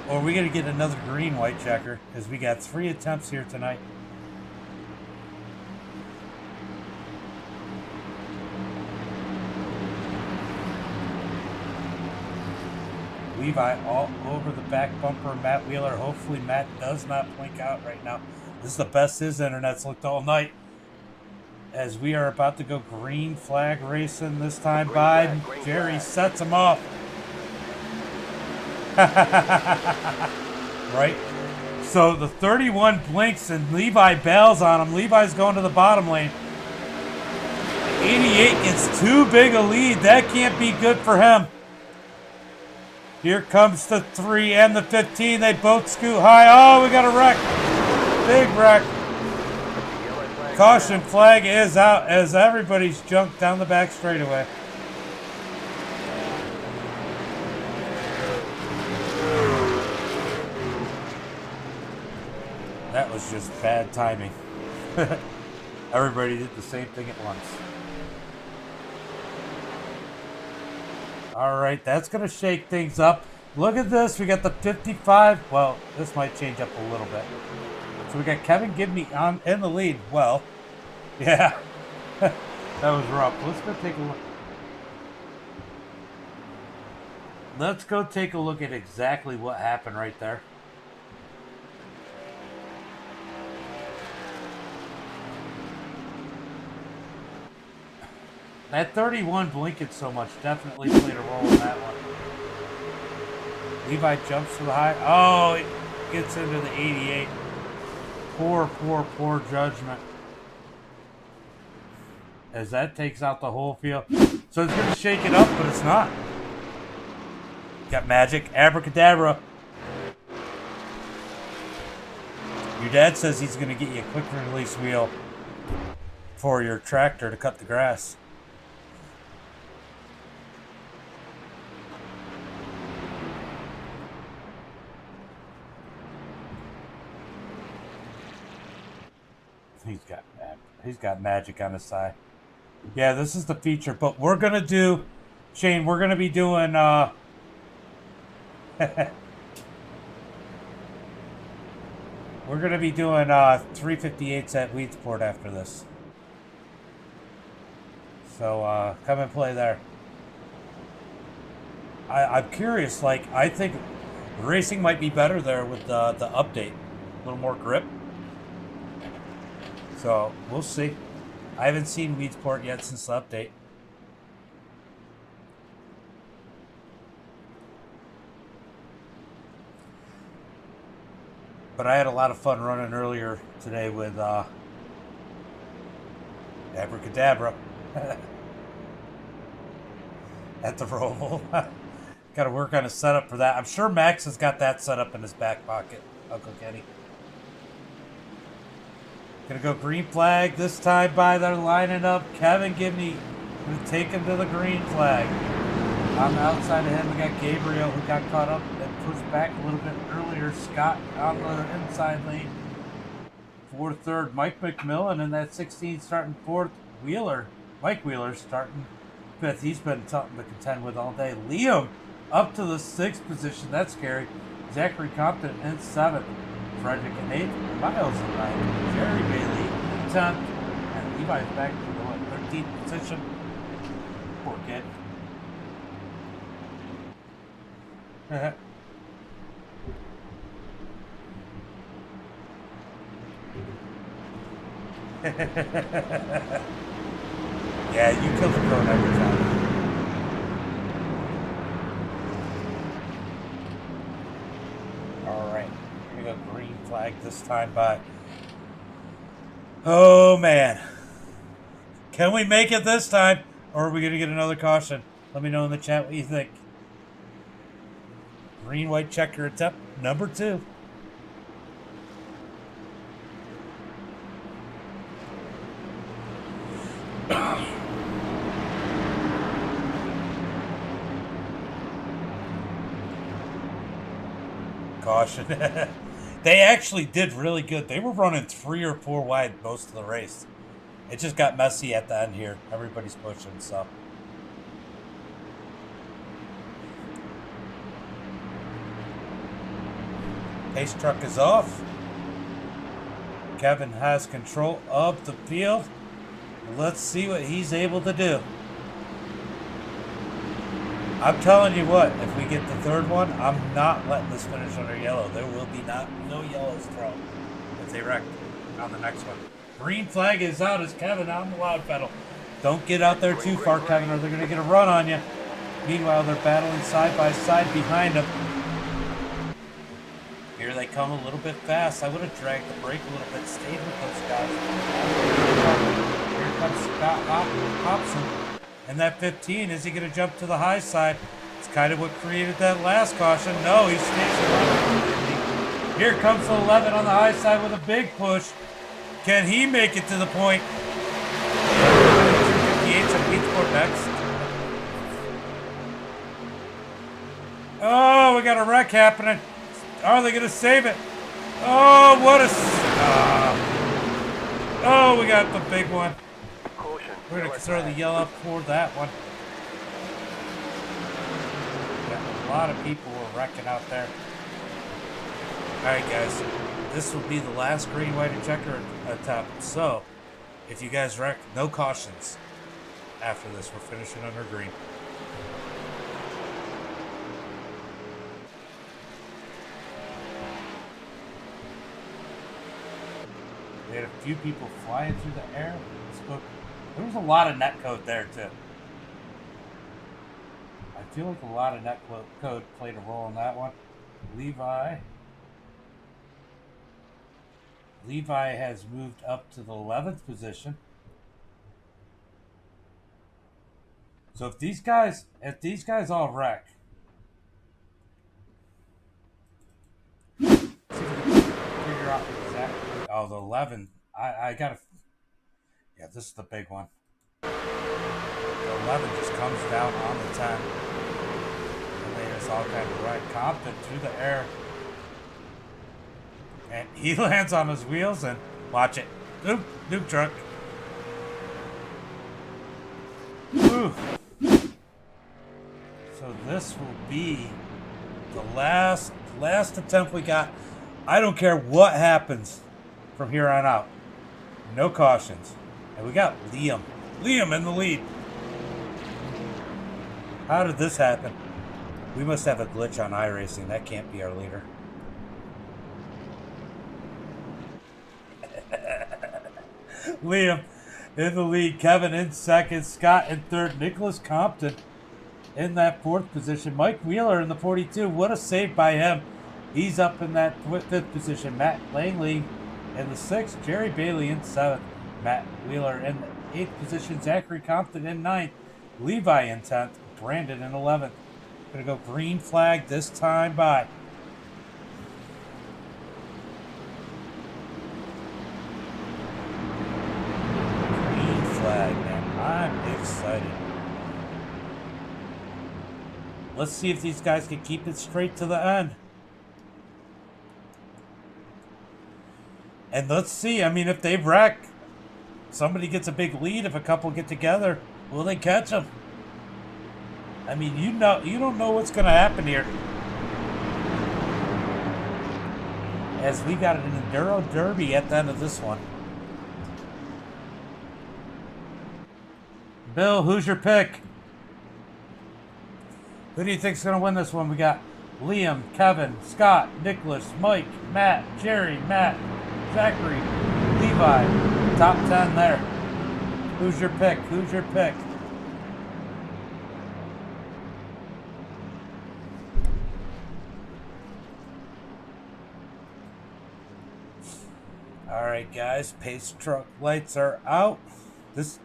Or are we gonna get another green white checker? Because we got 3 attempts here tonight. Levi all over the back bumper of Matt Wheeler. Hopefully Matt does not blink out right now. This is the best his internet's looked all night. As we are about to go green flag racing this time by. Jerry sets him off. Right? So the 31 blinks and Levi bails on him. Levi's going to the bottom lane. 88 gets too big a lead. That can't be good for him. Here comes the 3 and the 15. They both scoot high. Oh, we got a wreck. Big wreck. Caution flag is out as everybody's junked down the back straightaway. That was just bad timing. Everybody did the same thing at once. All right, that's going to shake things up. Look at this. We got the 55. Well, this might change up a little bit. So we got Kevin Gibney on in the lead. Well, yeah, that was rough. Let's go take a look. Let's go take a look at exactly what happened right there. That 31 blinking so much definitely played a role in that one. Levi jumps to the high. Oh, it gets into the 88. Poor judgment. As that takes out the whole field. So it's going to shake it up, but it's not. Got magic. Abracadabra. Your dad says he's going to get you a quick release wheel for your tractor to cut the grass. He's got magic on his side. Yeah, this is the feature, but we're gonna do, Shane. We're gonna be doing. We're gonna be doing 358s at Weedsport after this. So come and play there. I'm curious. Like, I think racing might be better there with the update. A little more grip. So, we'll see. I haven't seen Weedsport yet since the update. But I had a lot of fun running earlier today with Abracadabra at the Roval. Got to work on a setup for that. I'm sure Max has got that set up in his back pocket, Uncle Kenny. Gonna go green flag this time by they're lining up. Kevin Gibney gonna take him to the green flag. On the outside of him, we got Gabriel who got caught up and pushed back a little bit earlier. Scott on the inside lane. For third, Mike McMillan in that 16 starting fourth. Mike Wheeler starting fifth. He's been something to contend with all day. Liam up to the sixth position. That's scary. Zachary Compton in seventh. Frederick in eighth, Miles in ninth, Jerry Bailey in 10th, and Levi's back to the 13th position. Poor kid. Yeah, you killed the cone every time. Green flag this time by. Oh man, can we make it this time, or are we gonna get another caution? Let me know in the chat what you think. Green white checker attempt number 2. Caution. They actually did really good. They were running 3 or 4 wide most of the race. It just got messy at the end here. Everybody's pushing, so. Pace truck is off. Kevin has control of the field. Let's see what he's able to do. I'm telling you what, if we get the third one, I'm not letting this finish under yellow. There will be no yellows thrown if they wreck on the next one. Green flag is out as Kevin on the loud pedal. Don't get out there too far, Kevin, or they're going to get a run on you. Meanwhile, they're battling side by side behind them. Here they come a little bit fast. I would have dragged the brake a little bit, stayed with those guys. Here comes Scott Hobson. And that 15, is he going to jump to the high side? It's kind of what created that last caution. No, he stays around. Here comes the 11 on the high side with a big push. Can he make it to the point? 58 to Beachport next. Oh, we got a wreck happening. Are they going to save it? Oh, what a... oh, we got the big one. We're going to throw the yellow up for that one. Yeah, a lot of people were wrecking out there. Alright, guys. This will be the last green, white, and checker attempt. So, if you guys wreck, no cautions. After this, we're finishing under green. We had a few people flying through the air. There was a lot of net code there, too. I feel like a lot of net code played a role in that one. Levi has moved up to the 11th position. So if these guys all wreck, figure out exactly. Oh, the 11. I gotta. Yeah, this is the big one. The 11 just comes down on the 10. And there's all kind of right. Compton through the air. And he lands on his wheels and watch it. Nuke truck. Ooh. So this will be the last attempt we got. I don't care what happens from here on out. No cautions. And we got Liam. Liam in the lead. How did this happen? We must have a glitch on iRacing. That can't be our leader. Liam in the lead. Kevin in second. Scott in third. Nicholas Compton in that fourth position. Mike Wheeler in the 42. What a save by him. He's up in that fifth position. Matt Langley in the sixth. Jerry Bailey in seventh. Matt Wheeler in the eighth position. Zachary Compton in ninth. Levi in 10th. Brandon in 11th. Gonna go green flag this time by. Green flag, man. I'm excited. Let's see if these guys can keep it straight to the end. And let's see, I mean, if they wreck, somebody gets a big lead, if a couple get together, will they catch them? I mean, you don't know what's going to happen here. As we got an Enduro Derby at the end of this one. Bill, who's your pick? Who do you think's going to win this one? We got Liam, Kevin, Scott, Nicholas, Mike, Matt, Jerry, Matt, Zachary, Levi. Top 10 there. Who's your pick? Who's your pick? Alright guys, pace truck lights are out.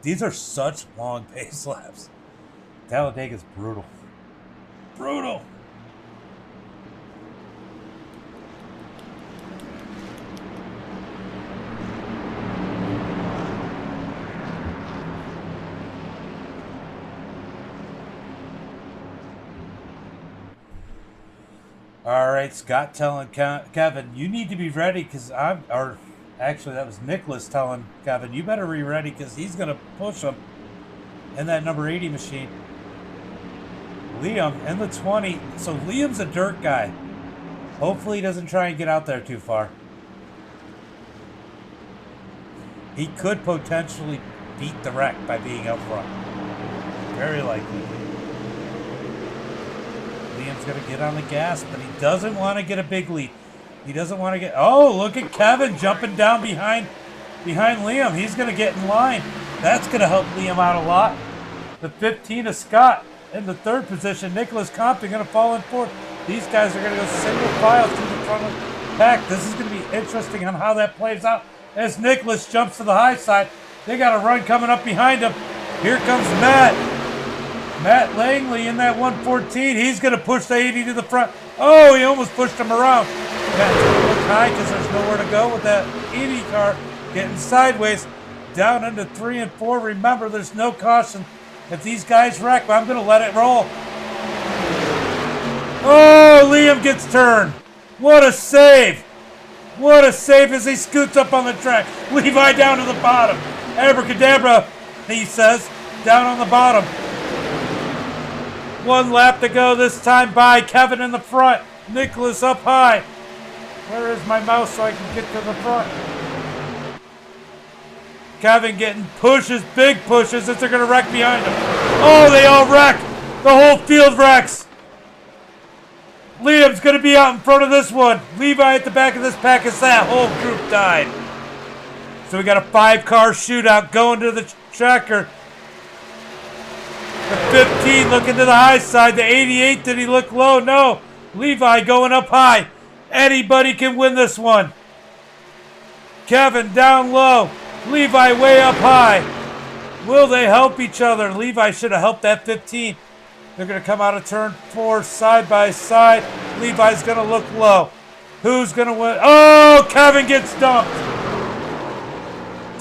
These are such long pace laps. Talladega's brutal. Brutal! Alright, Scott telling Kevin, you need to be ready because actually, that was Nicholas telling Kevin, you better be ready because he's going to push him in that number 80 machine. Liam in the 20. So Liam's a dirt guy. Hopefully he doesn't try and get out there too far. He could potentially beat the wreck by being out front. Very likely. Liam's going to get on the gas, but he doesn't want to get a big lead. He doesn't want to get... Oh, look at Kevin jumping down behind Liam. He's going to get in line. That's going to help Liam out a lot. The 15 of Scott in the third position. Nicholas Compton going to fall in fourth. These guys are going to go single file through the front of the pack. This is going to be interesting on how that plays out. As Nicholas jumps to the high side. They got a run coming up behind him. Here comes Matt. Matt Langley in that 114. He's going to push the 80 to the front. Oh, he almost pushed him around. Matt's going to look high because there's nowhere to go with that 80 car. getting sideways down into 3 and 4. Remember, there's no caution if these guys wreck, but I'm going to let it roll. Oh, Liam gets turned. What a save. What a save as he scoots up on the track. Levi down to the bottom. Abracadabra, he says, down on the bottom. 1 lap to go this time by Kevin in the front. Nicholas up high. Where is my mouse so I can get to the front? Kevin getting pushes, big pushes as they're going to wreck behind him. Oh, they all wreck. The whole field wrecks. Liam's going to be out in front of this one. Levi at the back of this pack as that whole group died. So we got a 5-car shootout going to the tracker. The 15 looking to the high side. The 88, did he look low? No. Levi going up high. Anybody can win this one. Kevin down low. Levi way up high. Will they help each other? Levi should have helped that 15. They're going to come out of turn 4 side by side. Levi's going to look low. Who's going to win? Oh, Kevin gets dumped.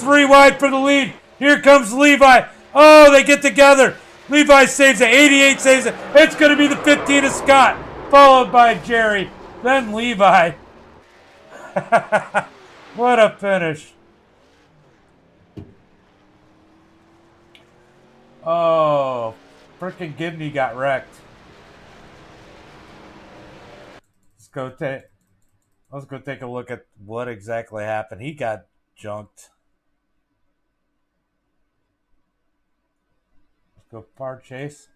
3 wide for the lead. Here comes Levi. Oh, they get together. Levi saves it. 88 saves it. It's going to be the 15 of Scott, followed by Jerry, then Levi. What a finish. Oh, frickin' Gibney got wrecked. Let's go take a look at what exactly happened. He got junked. Let's go far chase.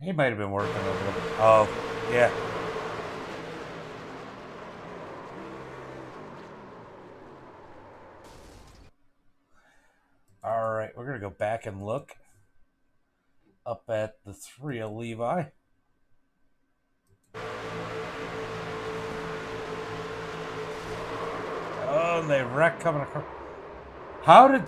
He might have been working over there. Oh, yeah. All right, we're going to go back and look up at the 3 of Levi. Oh, and they wreck coming across. How did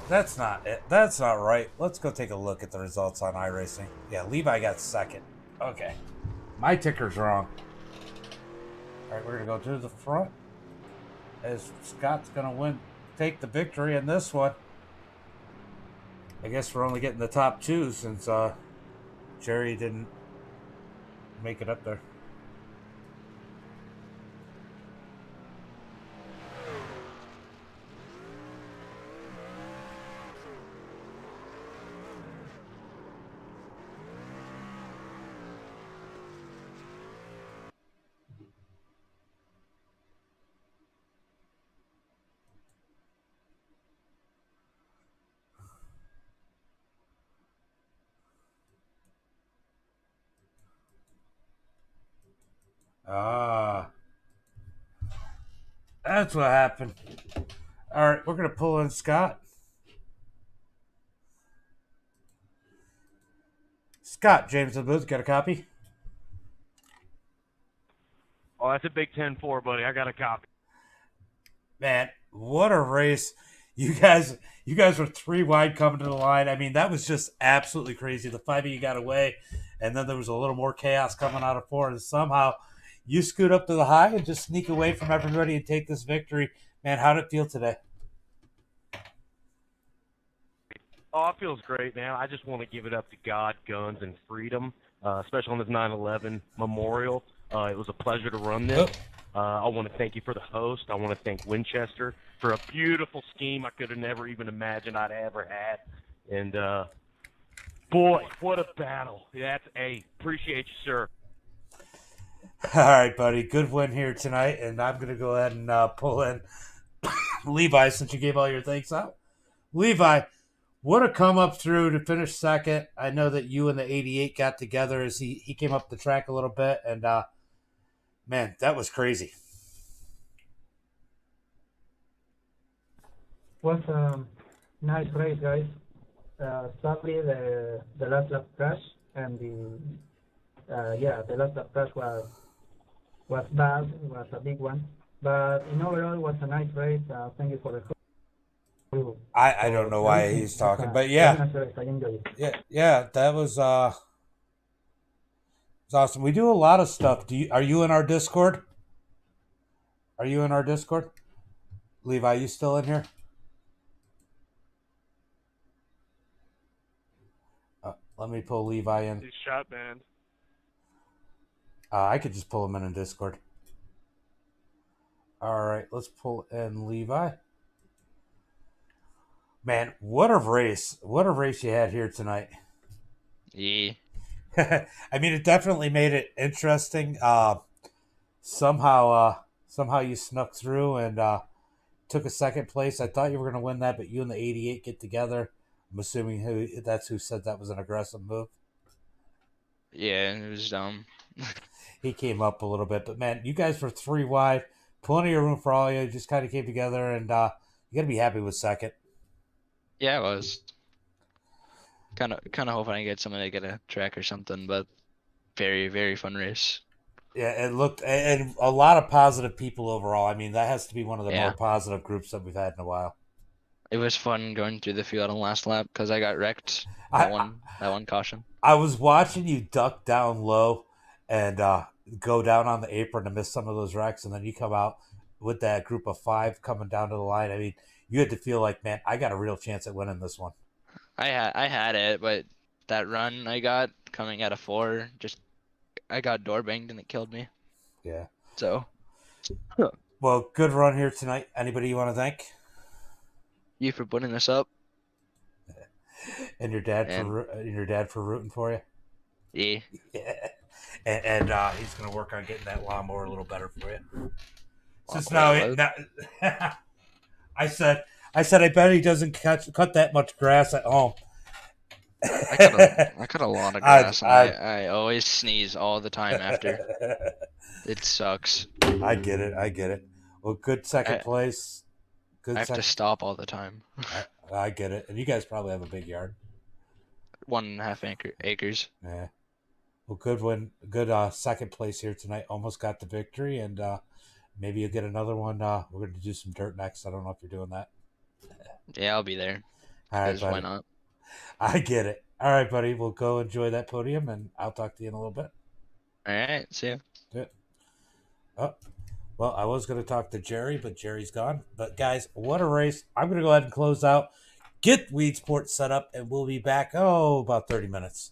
that's not it. That's not right. Let's go take a look at the results on iRacing. Yeah, Levi got second. Okay. My ticker's wrong. All right, we're going to go to the front as Scott's going to take the victory in this one. I guess we're only getting the top 2 since Jerry didn't make it up there. That's what happened. All right, we're going to pull in Scott. Scott, James in the booth, got a copy? Oh, that's a big 10-4, buddy. I got a copy. Man, what a race. You guys were 3 wide coming to the line. I mean, that was just absolutely crazy. The 5 of you got away, and then there was a little more chaos coming out of 4, and somehow you scoot up to the high and just sneak away from everybody and take this victory. Man, how did it feel today? Oh, it feels great, man. I just want to give it up to God, guns, and freedom, especially on this 9/11 memorial. It was a pleasure to run this. I want to thank you for the host. I want to thank Winchester for a beautiful scheme I could have never even imagined I'd ever had. And, boy, what a battle. Appreciate you, sir. All right, buddy. Good win here tonight, and I'm going to go ahead and pull in Levi since you gave all your thanks out. Levi, what a come up through to finish second. I know that you and the 88 got together as he came up the track a little bit, and man, that was crazy. Was a nice race, guys. Sadly, the last lap crash and the last lap crash was bad. It was a big one, but in overall, it was a nice race. Thank you for the. I don't know why he's talking, but yeah, that was awesome. We do a lot of stuff. Are you in our Discord? Are you in our Discord? Levi, you still in here? Let me pull Levi in. He's shot banned. I could just pull him in Discord. All right, let's pull in Levi. Man, what a race! What a race you had here tonight. Yeah. I mean, it definitely made it interesting. Somehow you snuck through and took a second place. I thought you were going to win that, but you and the 88 get together. I'm assuming that's who said that was an aggressive move. Yeah, it was dumb. He came up a little bit, but man, you guys were 3 wide, plenty of room for all you. Just kind of came together, and you got to be happy with second. Yeah, I was. Kind of hoping I get someone to get a track or something, but very, very fun race. Yeah, it looked, and a lot of positive people overall. I mean, that has to be one of the Yeah. more positive groups that we've had in a while. It was fun going through the field on the last lap because I got wrecked. That one caution. I was watching you duck down low and go down on the apron to miss some of those wrecks, and then you come out with that group of 5 coming down to the line. I mean, you had to feel like, man, I got a real chance at winning this one. I had it, but that run I got coming out of 4, I got door banged and it killed me. Yeah. So. Well, good run here tonight. Anybody you want to thank? You for putting this up. And your dad for rooting for you. Yeah. Yeah. And he's going to work on getting that lawnmower a little better for you. Since I said I bet he doesn't cut that much grass at home. I cut a lot of grass. I always sneeze all the time after. It sucks. I get it. Well, good second place. Good. I have to stop all the time. I get it. And you guys probably have a big yard. 1.5 acres. Yeah. Well, good win. Good second place here tonight. Almost got the victory, and maybe you'll get another one. We're going to do some dirt next. I don't know if you're doing that. Yeah, I'll be there. All right, buddy. Why not? I get it. All right, buddy. We'll go enjoy that podium, and I'll talk to you in a little bit. All right. See ya. Good. Oh, well, I was going to talk to Jerry, but Jerry's gone. But, guys, what a race. I'm going to go ahead and close out, get Weed Sports set up, and we'll be back, about 30 minutes.